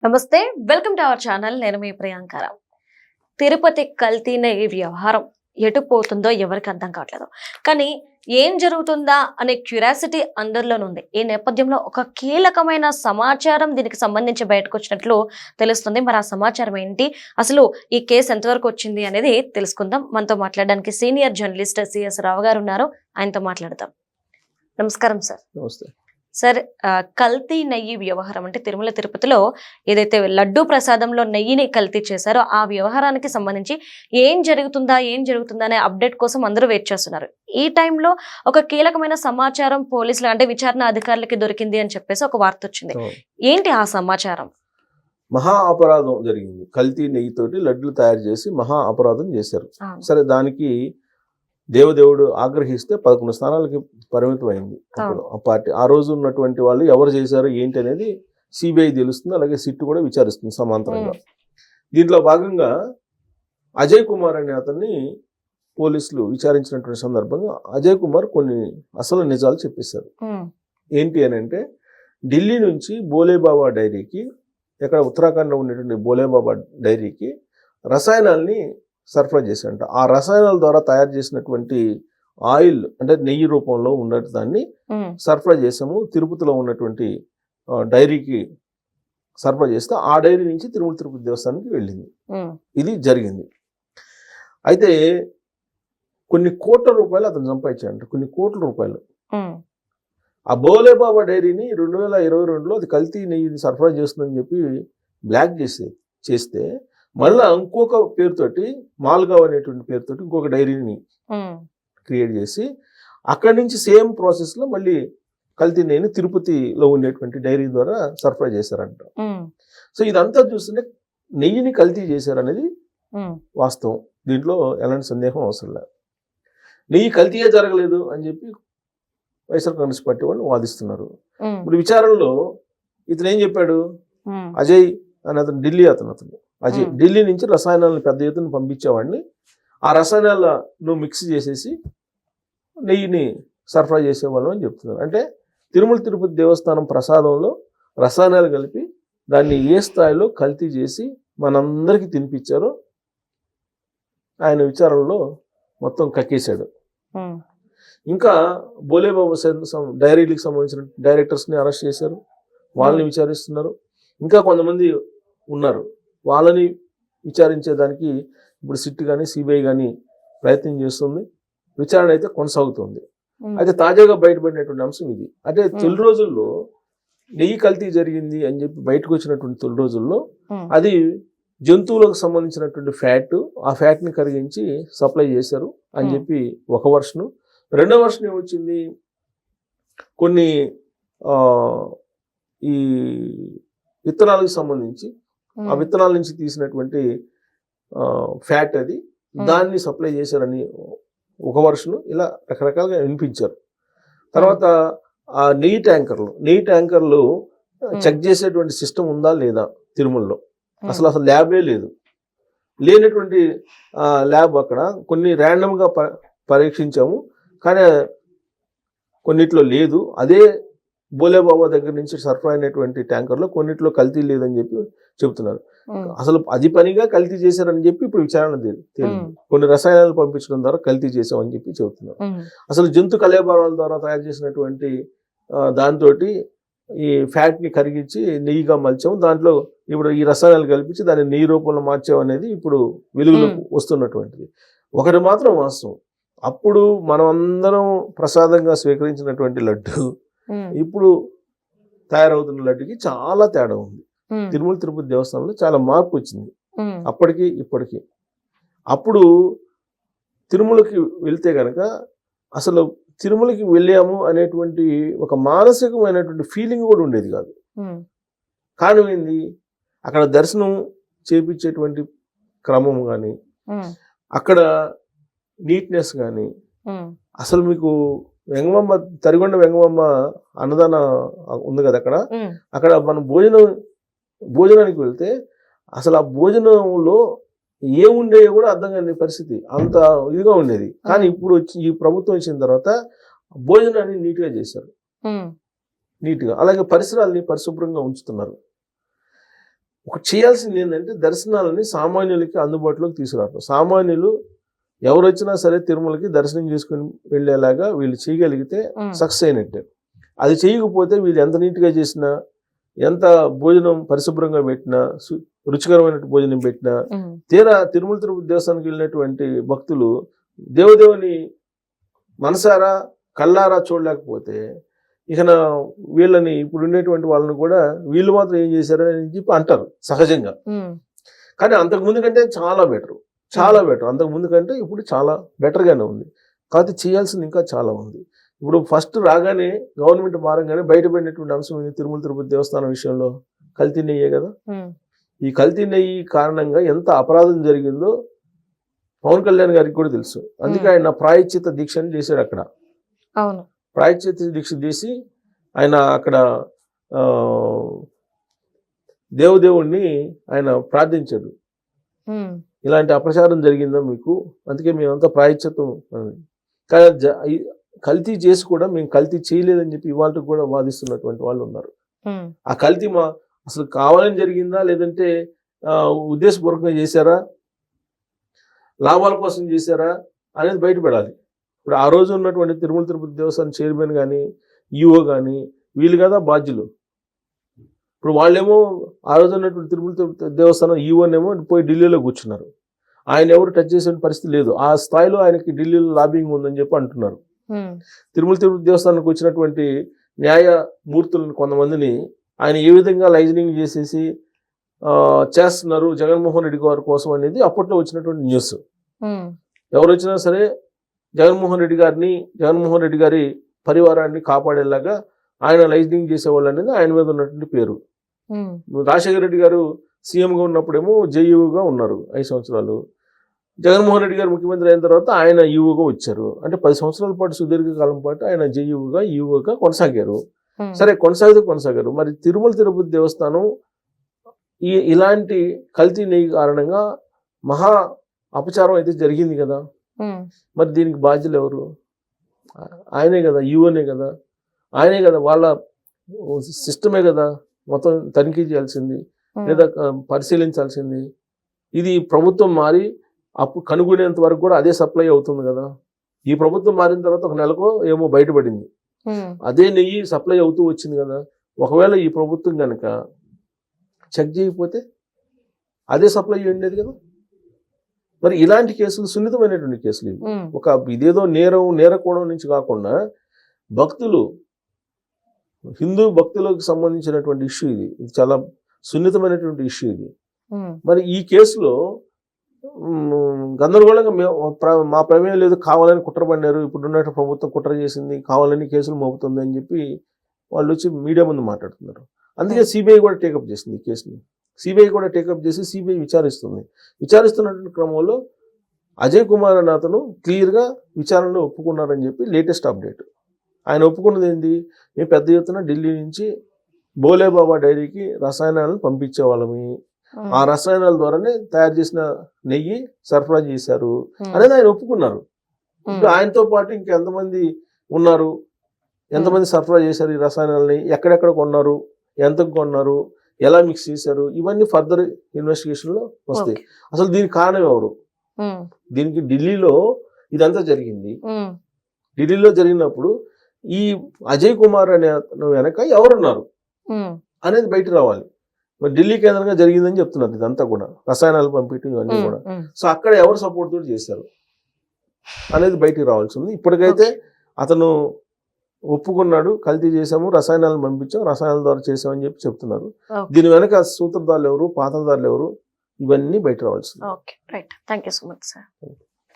నమస్తే, welcome to our channel. నేను మీ ప్రియాంకరావు. తిరుపతి కల్తీ నెయ్యి వ్యవహారం ఎటు పోతుందో ఎవరికి అర్థం కావట్లేదు. కానీ ఏం జరుగుతుందా అనే క్యూరియాసిటీ అందరిలోనుంది. ఈ నేపథ్యంలో ఒక కీలకమైన సమాచారం దీనికి సంబంధించి బయటకు వచ్చినట్లు తెలుస్తుంది. మరి ఆ సమాచారం ఏంటి, అసలు ఈ కేసు ఎంతవరకు వచ్చింది అనేది తెలుసుకుందాం. మనతో మాట్లాడడానికి సీనియర్ జర్నలిస్ట్ సిఎస్ రావు గారు ఉన్నారు. ఆయనతో మాట్లాడదాం. నమస్కారం సార్. నమస్తే సార్, కల్తీ నెయ్యి వ్యవహారం అంటే తిరుమల తిరుపతిలో ఏదైతే లడ్డూ ప్రసాదంలో నెయ్యిని కల్తీ చేశారో ఆ వ్యవహారానికి సంబంధించి ఏం జరుగుతుందా అనే అప్డేట్ కోసం అందరూ వెయిట్ చేస్తున్నారు. ఈ టైంలో ఒక కీలకమైన సమాచారం పోలీసులు అంటే విచారణ అధికారులకి దొరికింది అని చెప్పేసి ఒక వార్త వచ్చింది. ఏంటి ఆ సమాచారం? మహా అపరాధం జరిగింది. కల్తీ నెయ్యితోటి లడ్డులు తయారు చేసి మహా అపరాధం చేశారు. సరే, దానికి దేవదేవుడు ఆగ్రహిస్తే 11 స్థానాలకి పరిమితం అయింది. అప్పుడు ఆ పార్టీ ఆ రోజు ఉన్నటువంటి వాళ్ళు ఎవరు చేశారు ఏంటి అనేది సిబిఐ తెలుస్తుంది. అలాగే సిట్ కూడా విచారిస్తుంది సమాంతరంగా. దీంట్లో భాగంగా అజయ్ కుమార్ అనే అతన్ని పోలీసులు విచారించినటువంటి సందర్భంగా అజయ్ కుమార్ కొన్ని అసలు నిజాలు చెప్పేశారు. ఏంటి అని అంటే, ఢిల్లీ నుంచి బోలేబాబా డైరీకి, ఎక్కడ ఉత్తరాఖండ్లో ఉండేటువంటి బోలేబాబా డైరీకి రసాయనాల్ని సరఫరా చేశారంట. ఆ రసాయనాల ద్వారా తయారు చేసినటువంటి ఆయిల్ అంటే నెయ్యి రూపంలో ఉన్నట్టు దాన్ని సరఫరా చేసాము. తిరుపతిలో ఉన్నటువంటి డైరీకి సరఫరా చేస్తే ఆ డైరీ నుంచి తిరుమల తిరుపతి దేవస్థానానికి వెళ్ళింది. ఇది జరిగింది. అయితే కొన్ని కోట్ల రూపాయలు అతను సంపాదించాడంట. కొన్ని కోట్ల రూపాయలు. ఆ బోలేబాబా డైరీని 2022లో అది కల్తీ నెయ్యిని సరఫరా చేస్తుందని చెప్పి బ్లాక్ చేస్తే మళ్ళీ ఇంకొక పేరుతోటి మాల్గావ్ అనేటువంటి పేరుతోటి ఇంకొక డైరీని క్రియేట్ చేసి అక్కడి నుంచి సేమ్ ప్రాసెస్లో మళ్ళీ కల్తీ నెయ్యిని తిరుపతిలో ఉండేటువంటి డైరీ ద్వారా సరఫరా చేశారంట. సో ఇదంతా చూస్తుంటే నెయ్యిని కల్తీ చేశారనేది వాస్తవం. దీంట్లో ఎలాంటి సందేహం అవసరం లేదు. నెయ్యి కల్తీయే జరగలేదు అని చెప్పి వైఎస్ఆర్ కాంగ్రెస్ పార్టీ వాళ్ళు వాదిస్తున్నారు. ఇప్పుడు విచారణలో ఇతను ఏం చెప్పాడు, అజయ్ అని అతను ఢిల్లీ అతను అజయ్ ఢిల్లీ నుంచి రసాయనాలను పెద్ద ఎత్తున పంపించేవాడిని, ఆ రసాయనాలను మిక్స్ చేసేసి నెయ్యిని సరఫరా చేసేవాళ్ళం అని చెప్తున్నారు. అంటే తిరుమల తిరుపతి దేవస్థానం ప్రసాదంలో రసాయనాలు కలిపి దాన్ని ఏ స్థాయిలో కల్తీ చేసి మనందరికీ తినిపించారో ఆయన విచారణలో మొత్తం కక్కేశాడు. ఇంకా బోలేబాబు డైరీలకు సంబంధించిన డైరెక్టర్స్ని అరెస్ట్ చేశారు, వాళ్ళని విచారిస్తున్నారు. ఇంకా కొంతమంది ఉన్నారు, వాళ్ళని విచారించేదానికి ఇప్పుడు సిట్ కానీ సిబిఐ కానీ ప్రయత్నం చేస్తుంది. విచారణ అయితే కొనసాగుతుంది. అయితే తాజాగా బయటపడినటువంటి అంశం ఇది. అంటే తొలి రోజుల్లో నెయ్యి కల్తీ జరిగింది అని చెప్పి బయటకు వచ్చినటువంటి తొలి రోజుల్లో అది జంతువులకు సంబంధించినటువంటి ఫ్యాట్, ఆ ఫ్యాట్ని కరిగించి సప్లై చేశారు అని చెప్పి ఒక వర్షను. రెండో వర్షన్ ఏమొచ్చింది, కొన్ని ఈ విత్తనాలకు సంబంధించి ఆ విత్తనాల నుంచి తీసినటువంటి ఫ్యాట్ అది దాన్ని సప్లై చేశారని ఒక వర్షను. ఇలా రకరకాలుగా వినిపించారు. తర్వాత ఆ నెయ్యి ట్యాంకర్లు చెక్ చేసేటువంటి సిస్టమ్ ఉందా లేదా తిరుమలలో, అసలు ల్యాబే లేదు. లేనటువంటి ల్యాబ్ అక్కడ కొన్ని ర్యాండమ్గా పరీక్షించాము, కానీ కొన్నిట్లో లేదు. అదే బోలేబాబా దగ్గర నుంచి సరఫరా అయినటువంటి ట్యాంకర్లో కొన్నిట్లో కల్తీ లేదని చెప్పి చెబుతున్నారు. అసలు అది పనిగా కల్తీ చేశారని చెప్పి ఇప్పుడు విచారణ తేలింది. కొన్ని రసాయనాలు పంపించడం ద్వారా కల్తీ చేసామని చెప్పి చెబుతున్నారు. అసలు జంతు కళేబరాల ద్వారా తయారు చేసినటువంటి దాంతో ఈ ఫ్యాట్ని కరిగించి నెయ్యిగా మలిచాము, దాంట్లో ఇప్పుడు ఈ రసాయనాలు కల్పించి దాన్ని నెయ్యి రూపంలో మార్చాం అనేది ఇప్పుడు వెలుగులోకి వస్తున్నటువంటిది. ఒకటి మాత్రం వాస్తవం, అప్పుడు మనం అందరం ప్రసాదంగా స్వీకరించినటువంటి లడ్డు ఇప్పుడు తయారవుతున్న లడ్డుకి చాలా తేడా ఉంది. తిరుమల తిరుపతి దేవస్థానంలో చాలా మార్పు వచ్చింది అప్పటికి ఇప్పటికి. అప్పుడు తిరుమలకి వెళ్తే కనుక అసలు తిరుమలకి వెళ్ళాము అనేటువంటి ఒక మానసికమైనటువంటి ఫీలింగ్ కూడా ఉండేది కాదు. కారణం ఏంది, అక్కడ దర్శనం చేపించేటువంటి క్రమం కానీ, అక్కడ నీట్నెస్ కానీ, అసలు మీకు వెంగమ్మ తరిగొండ వెంగమ్మ అన్నదాన ఉంది కదా అక్కడ మనం భోజనానికి వెళ్తే అసలు ఆ భోజనంలో ఏముండేవి కూడా అర్థం కాని పరిస్థితి, అంత ఇదిగా ఉండేది. కానీ ఇప్పుడు ఈ ప్రభుత్వం వచ్చిన తర్వాత భోజనాన్ని నీట్గా చేశారు, నీట్గా. అలాగే పరిసరాల్ని పరిశుభ్రంగా ఉంచుతున్నారు. ఒకటి చేయాల్సింది ఏంటంటే దర్శనాలని సామాన్యులకి అందుబాటులోకి తీసుకురావడం. సామాన్యులు ఎవరు వచ్చినా సరే తిరుమలకి దర్శనం చేసుకుని వెళ్ళేలాగా వీళ్ళు చేయగలిగితే సక్సెస్ అయినట్టే. అది చేయకపోతే వీళ్ళు ఎంత నీట్గా చేసినా, ఎంత భోజనం పరిశుభ్రంగా పెట్టినా, రుచికరమైన భోజనం పెట్టినా, తీరా తిరుమల తిరుపతి దేవస్థానానికి వెళ్ళినటువంటి భక్తులు దేవదేవుని మనసారా కళ్ళారా చూడలేకపోతే ఇక వీళ్ళని ఇప్పుడు ఉండేటువంటి వాళ్ళని కూడా వీళ్ళు మాత్రం ఏం చేశారని చెప్పి అంటారు సహజంగా. కానీ అంతకు ముందు కంటే చాలా బెటర్, చాలా బెటర్. అంతకు ముందు కంటే ఇప్పుడు చాలా బెటర్గానే ఉంది. కాకపోతే చేయాల్సింది ఇంకా చాలా ఉంది. ఇప్పుడు ఫస్ట్ రాగానే గవర్నమెంట్ మారంగానే బయటపడినటువంటి అంశం ఏంది? తిరుమల తిరుపతి దేవస్థానం విషయంలో కల్తీ నెయ్యే కదా. ఈ కల్తీ నెయ్యి కారణంగా ఎంత అపరాధం జరిగిందో పవన్ కళ్యాణ్ గారికి కూడా తెలుసు. అందుకే ఆయన ప్రాయశ్చిత దీక్షని చేశాడు అక్కడ. అవును, ప్రాయశ్చిత దీక్ష చేసి ఆయన అక్కడ దేవదేవుణ్ణి ఆయన ప్రార్థించాడు. ఇలాంటి అపచారం జరిగిందా మీకు, అందుకే మేమంతా ప్రాయశ్చిత్తం. కానీ కల్తీ చేసి కూడా మేము కల్తీ చేయలేదని చెప్పి ఇవాళ కూడా వాదిస్తున్నటువంటి వాళ్ళు ఉన్నారు. ఆ కల్తీ అసలు కావాలని జరిగిందా, లేదంటే ఉద్దేశపూర్వకంగా చేశారా, లాభాల కోసం చేశారా అనేది బయటపడాలి. ఇప్పుడు ఆ రోజు ఉన్నటువంటి తిరుమల తిరుపతి దేవస్థానం చైర్మన్ కానీ, ఈఓ కానీ వీళ్ళు కదా బాధ్యులు. ఇప్పుడు వాళ్ళేమో ఆ రోజు ఉన్నటువంటి తిరుమల తిరుపతి దేవస్థానం ఈఓనేమో పోయి ఢిల్లీలో కూర్చున్నారు. ఆయన ఎవరు టచ్ చేసే పరిస్థితి లేదు. ఆ స్థాయిలో ఆయనకి ఢిల్లీలో లాబింగ్ ఉందని చెప్పి అంటున్నారు. తిరుమల తిరుపతి దేవస్థానానికి వచ్చినటువంటి న్యాయమూర్తులను కొంతమందిని ఆయన ఏ విధంగా లైజనింగ్ చేసేసి చేస్తున్నారు జగన్మోహన్ రెడ్డి గారి కోసం అనేది అప్పట్లో వచ్చినటువంటి న్యూస్. ఎవరు వచ్చినా సరే జగన్మోహన్ రెడ్డి గారి పరివారాన్ని కాపాడేలాగా ఆయన లైజనింగ్ చేసేవాళ్ళు అనేది ఆయన మీద ఉన్నటువంటి పేరు. రాజశేఖర రెడ్డి గారు సీఎంగా ఉన్నప్పుడేమో జేఈఓగా ఉన్నారు 5 సంవత్సరాలు. జగన్మోహన్ రెడ్డి గారు ముఖ్యమంత్రి అయిన తర్వాత ఆయన ఈఓగా వచ్చారు. అంటే 10 సంవత్సరాల పాటు సుదీర్ఘకాలం పాటు ఆయన జేఈఓగా ఈఓగా కొనసాగారు. సరే కొనసాగారు. మరి తిరుమల తిరుపతి దేవస్థానం ఇలాంటి కల్తీ నెయ్యి కారణంగా మహా అపచారం అయితే జరిగింది కదా. మరి దీనికి బాధ్యులు ఎవరు? ఆయనే కదా, ఈఓనే కదా, ఆయనే కదా, వాళ్ళ సిస్టమే కదా మొత్తం తనిఖీ చేయాల్సింది లేదా పరిశీలించాల్సింది. ఇది ప్రభుత్వం మారి అప్పుడు కనుగొనేంత వరకు కూడా అదే సప్లై అవుతుంది కదా. ఈ ప్రభుత్వం మారిన తర్వాత ఒక నెలకో ఏమో బయటపడింది, అదే నెయ్యి సప్లై అవుతూ వచ్చింది కదా. ఒకవేళ ఈ ప్రభుత్వం కనుక చెక్ చేయకపోతే అదే సప్లై ఉండేది కదా. మరి ఇలాంటి కేసులు సున్నితమైనటువంటి కేసులు ఇవి. ఒక ఇదేదో నేరకోణం నుంచి కాకుండా భక్తులు, హిందూ భక్తులకు సంబంధించినటువంటి ఇష్యూ ఇది చాలా సున్నితమైనటువంటి ఇష్యూ ఇది. మరి ఈ కేసులో గందరగోళంగా మా ప్రమేయం లేదు, కావాలని కుట్ర పడినారు, ఇప్పుడున్న ప్రభుత్వం కుట్ర చేసింది, కావాలని కేసులు మోపుతుంది అని చెప్పి వాళ్ళు వచ్చి మీడియా ముందు మాట్లాడుతున్నారు. అందుకే సిబిఐ కూడా టేకప్ చేసింది ఈ కేసుని. సిబిఐ కూడా టేకప్ చేసి సిబిఐ విచారిస్తున్నటువంటి క్రమంలో అజయ్ కుమార్ అనే అతను క్లియర్గా విచారణలో ఒప్పుకున్నారని చెప్పి లేటెస్ట్ అప్డేట్. ఆయన ఒప్పుకున్నది ఏంటి? మేము పెద్ద ఎత్తున ఢిల్లీ నుంచి బోలేబాబా డైరీకి రసాయనాలను పంపించే వాళ్ళమి, ఆ రసాయనాల ద్వారానే తయారు చేసిన నెయ్యి సరఫరా చేశారు అనేది ఆయన ఒప్పుకున్నారు. ఇప్పుడు ఆయనతో పాటు ఇంకెంతమంది ఉన్నారు, ఎంతమంది సరఫరా చేశారు ఈ రసాయనాలని, ఎక్కడెక్కడ కొన్నారు, ఎంతకు కొన్నారు, ఎలా మిక్స్ చేశారు, ఇవన్నీ ఫర్దర్ ఇన్వెస్టిగేషన్లో వస్తాయి. అసలు దీనికి కారణం ఎవరు? దీనికి ఢిల్లీలో ఇదంతా జరిగింది. ఢిల్లీలో జరిగినప్పుడు ఈ అజయ్ కుమార్ అనే వెనక ఎవరున్నారు అనేది బయట రావాలి. మరి ఢిల్లీ కేంద్రంగా జరిగిందని చెప్తున్నారు ఇదంతా కూడా, రసాయనాలు పంపించడం ఇవన్నీ కూడా. సో అక్కడ ఎవరు సపోర్ట్ తోటి చేశారు అనేది బయటికి రావాల్సి ఉంది. ఇప్పటికైతే అతను ఒప్పుకున్నాడు, కల్తీ చేసాము, రసాయనాలను పంపించాం, రసాయనాల ద్వారా చేసామని చెప్పి చెప్తున్నారు. దీని వెనక సూత్రధారులు ఎవరు, పాత్రధారులు ఎవరు, ఇవన్నీ బయట రావాల్సింది. Okay, right. Thank you so much sir.